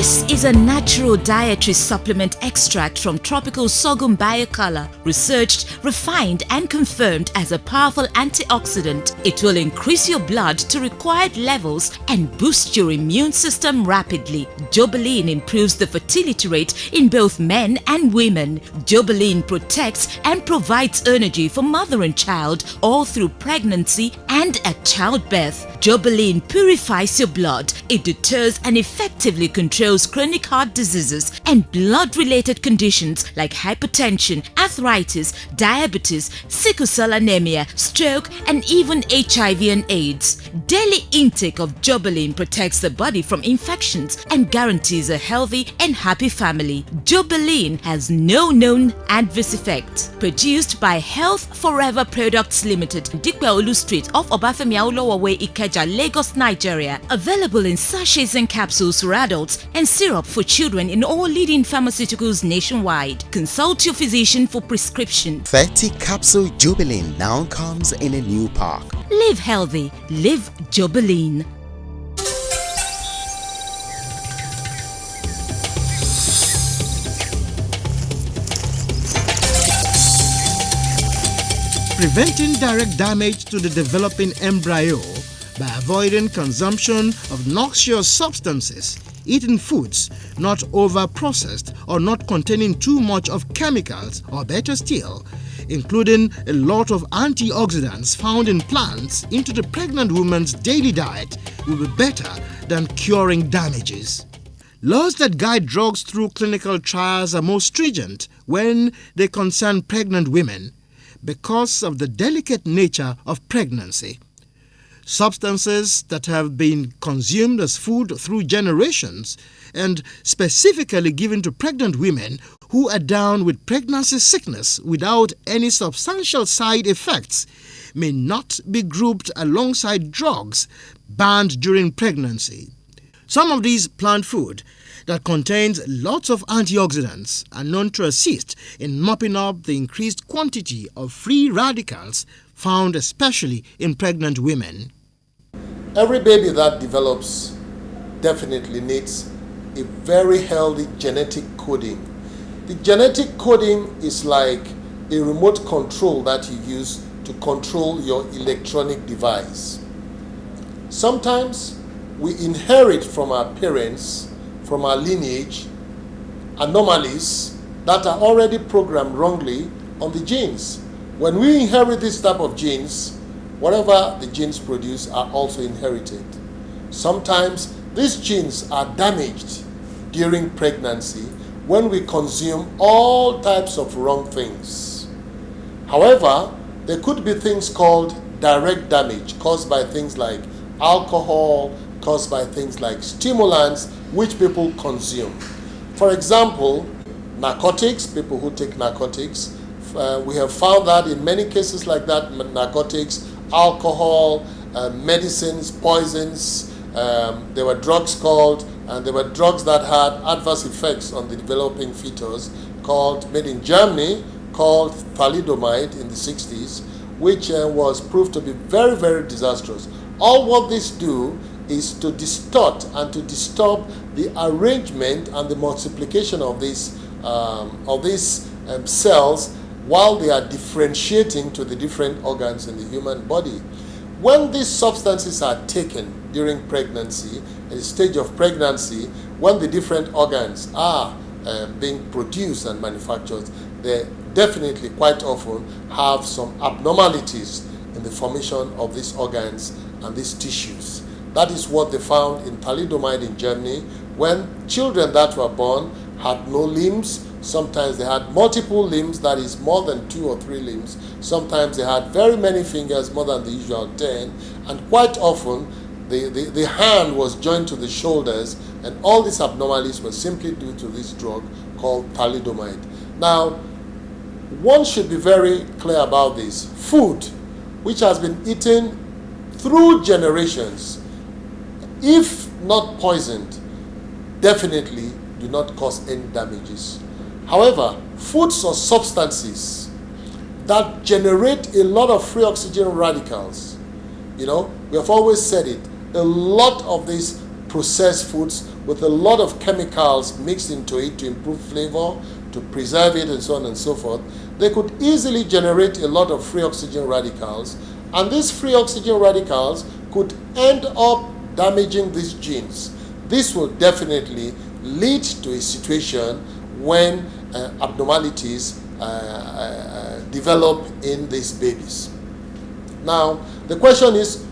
This is a natural dietary supplement extract from tropical sorghum biocolor, researched, refined and confirmed as a powerful antioxidant. It will increase your blood to required levels and boost your immune system rapidly. Jobelyn improves the fertility rate in both men and women. Jobelyn protects and provides energy for mother and child all through pregnancy and at childbirth. Jobelyn purifies your blood. It deters and effectively controls chronic heart diseases and blood-related conditions like hypertension, arthritis, diabetes, sickle-cell anemia, stroke, and even HIV and AIDS. Daily intake of Jobelyn protects the body from infections and guarantees a healthy and happy family. Jobelyn has no known adverse effects. Produced by Health Forever Products Limited, Dikpeolu Street off Obafemi Awolowo Way, Ikeja, Lagos, Nigeria. Available in sachets and capsules for adults and syrup for children in all leading pharmaceuticals nationwide. Consult your physician for prescription. 30 capsule Jobelyn now comes in a new pack. Live healthy. Live Jobelyn. Preventing direct damage to the developing embryo by avoiding consumption of noxious substances, eating foods not over-processed or not containing too much of chemicals, or better still, including a lot of antioxidants found in plants into the pregnant woman's daily diet will be better than curing damages. Laws that guide drugs through clinical trials are more stringent when they concern pregnant women because of the delicate nature of pregnancy. Substances that have been consumed as food through generations and specifically given to pregnant women who are down with pregnancy sickness without any substantial side effects may not be grouped alongside drugs banned during pregnancy. Some of these plant food that contains lots of antioxidants are known to assist in mopping up the increased quantity of free radicals found especially in pregnant women. Every baby that develops definitely needs a very healthy genetic coding. The genetic coding is like a remote control that you use to control your electronic device. Sometimes we inherit from our parents, from our lineage, anomalies that are already programmed wrongly on the genes. When we inherit this type of genes, whatever the genes produce are also inherited. Sometimes these genes are damaged during pregnancy when we consume all types of wrong things. However, there could be things called direct damage caused by things like alcohol, caused by things like stimulants which people consume. For example, narcotics, people who take narcotics, we have found that in many cases like that, narcotics, alcohol, medicines, poisons, there were drugs that had adverse effects on the developing fetus made in Germany, called thalidomide in the 60s, which was proved to be very, very disastrous. All what this do is to distort and to disturb the arrangement and the multiplication of these cells while they are differentiating to the different organs in the human body. When these substances are taken during pregnancy, at the stage of pregnancy, when the different organs are being produced and manufactured, they definitely quite often have some abnormalities in the formation of these organs and these tissues. That is what they found in thalidomide in Germany, when children that were born had no limbs. Sometimes they had multiple limbs, that is more than 2 or 3 limbs. Sometimes they had very many fingers, more than the usual 10. And quite often, the hand was joined to the shoulders, and all these abnormalities were simply due to this drug called thalidomide. Now, one should be very clear about this. Food, which has been eaten through generations, if not poisoned, definitely do not cause any damages. However, foods or substances that generate a lot of free oxygen radicals, we have always said it, a lot of these processed foods with a lot of chemicals mixed into it to improve flavor, to preserve it, and so on and so forth, they could easily generate a lot of free oxygen radicals, and these free oxygen radicals could end up damaging these genes. This will definitely lead to a situation when abnormalities develop in these babies. Now, the question is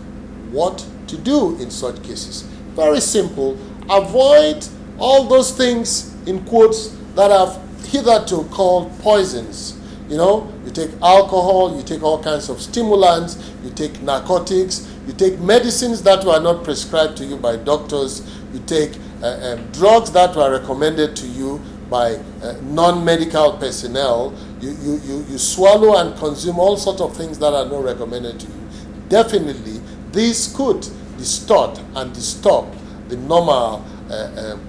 what to do in such cases. Very simple. Avoid all those things, in quotes, that have hitherto called poisons. You know, you take alcohol, you take all kinds of stimulants, you take narcotics, you take medicines that were not prescribed to you by doctors, you take drugs that were recommended to you by non-medical personnel, you swallow and consume all sorts of things that are not recommended to you. Definitely, these could distort and disturb the normal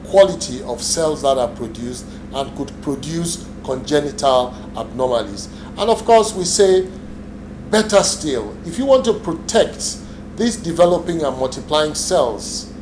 quality of cells that are produced and could produce congenital abnormalities. And of course, we say, better still, if you want to protect these developing and multiplying cells,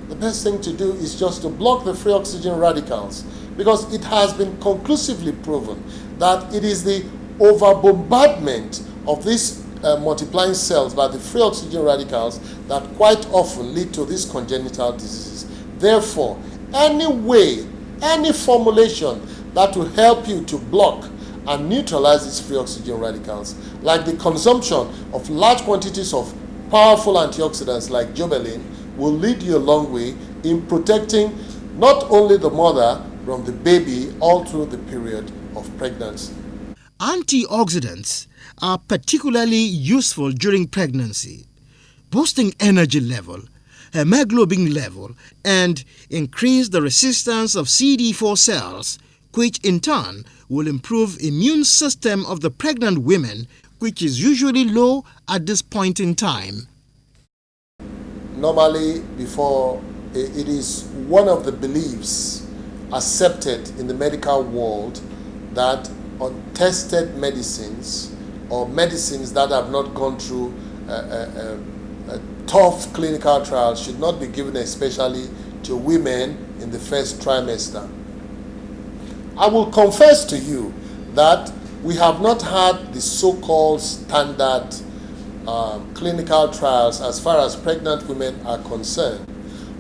the best thing to do is just to block the free oxygen radicals, because it has been conclusively proven that it is the overbombardment of these multiplying cells by the free oxygen radicals that quite often lead to these congenital diseases. Therefore, any way, any formulation that will help you to block and neutralize these free oxygen radicals, like the consumption of large quantities of powerful antioxidants like Jobelyn, will lead you a long way in protecting not only the mother from the baby all through the period of pregnancy. Antioxidants are particularly useful during pregnancy, boosting energy level, hemoglobin level, and increase the resistance of CD4 cells, which in turn will improve immune system of the pregnant women, which is usually low at this point in time. Normally, before, it is one of the beliefs accepted in the medical world that untested medicines or medicines that have not gone through tough clinical trials should not be given, especially to women in the first trimester. I will confess to you that we have not had the so-called standard clinical trials as far as pregnant women are concerned.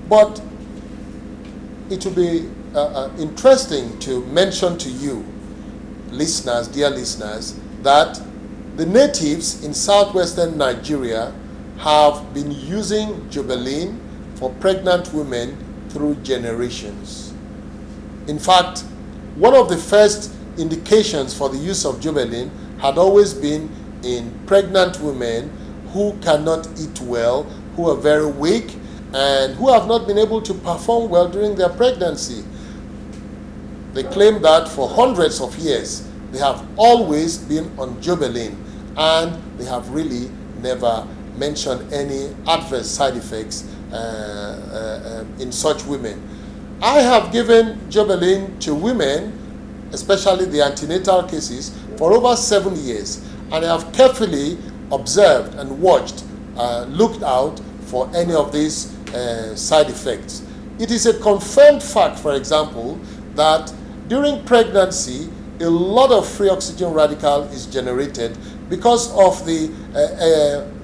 But it will be interesting to mention to you, listeners, dear listeners, that the natives in southwestern Nigeria have been using Jobelyn for pregnant women through generations. In fact, one of the first indications for the use of Jobelyn had always been in pregnant women who cannot eat well, who are very weak, and who have not been able to perform well during their pregnancy. They claim that for hundreds of years, they have always been on Jobelyn, and they have really never mentioned any adverse side effects in such women. I have given Jobelyn to women, especially the antenatal cases, for over 7 years, and I have carefully observed and watched, looked out for any of these side effects. It is a confirmed fact, for example, that during pregnancy, a lot of free oxygen radical is generated because of the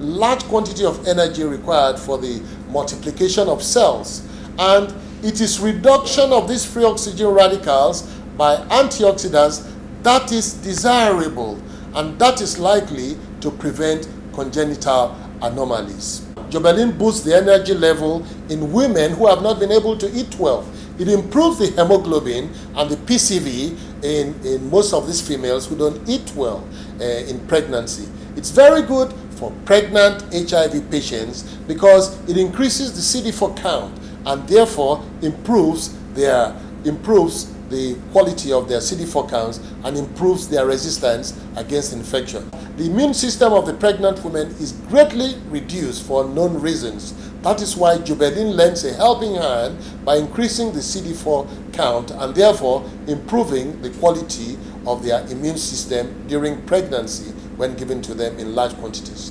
large quantity of energy required for the multiplication of cells. And it is reduction of these free oxygen radicals by antioxidants that is desirable, and that is likely to prevent congenital anomalies. Jobelyn boosts the energy level in women who have not been able to eat well. It improves the hemoglobin and the PCV in most of these females who don't eat well in pregnancy. It's very good for pregnant HIV patients because it increases the CD4 count and therefore improves the quality of their CD4 counts and improves their resistance against infection. The immune system of the pregnant women is greatly reduced for unknown reasons. That is why Jobelyn lends a helping hand by increasing the CD4 count and therefore improving the quality of their immune system during pregnancy when given to them in large quantities.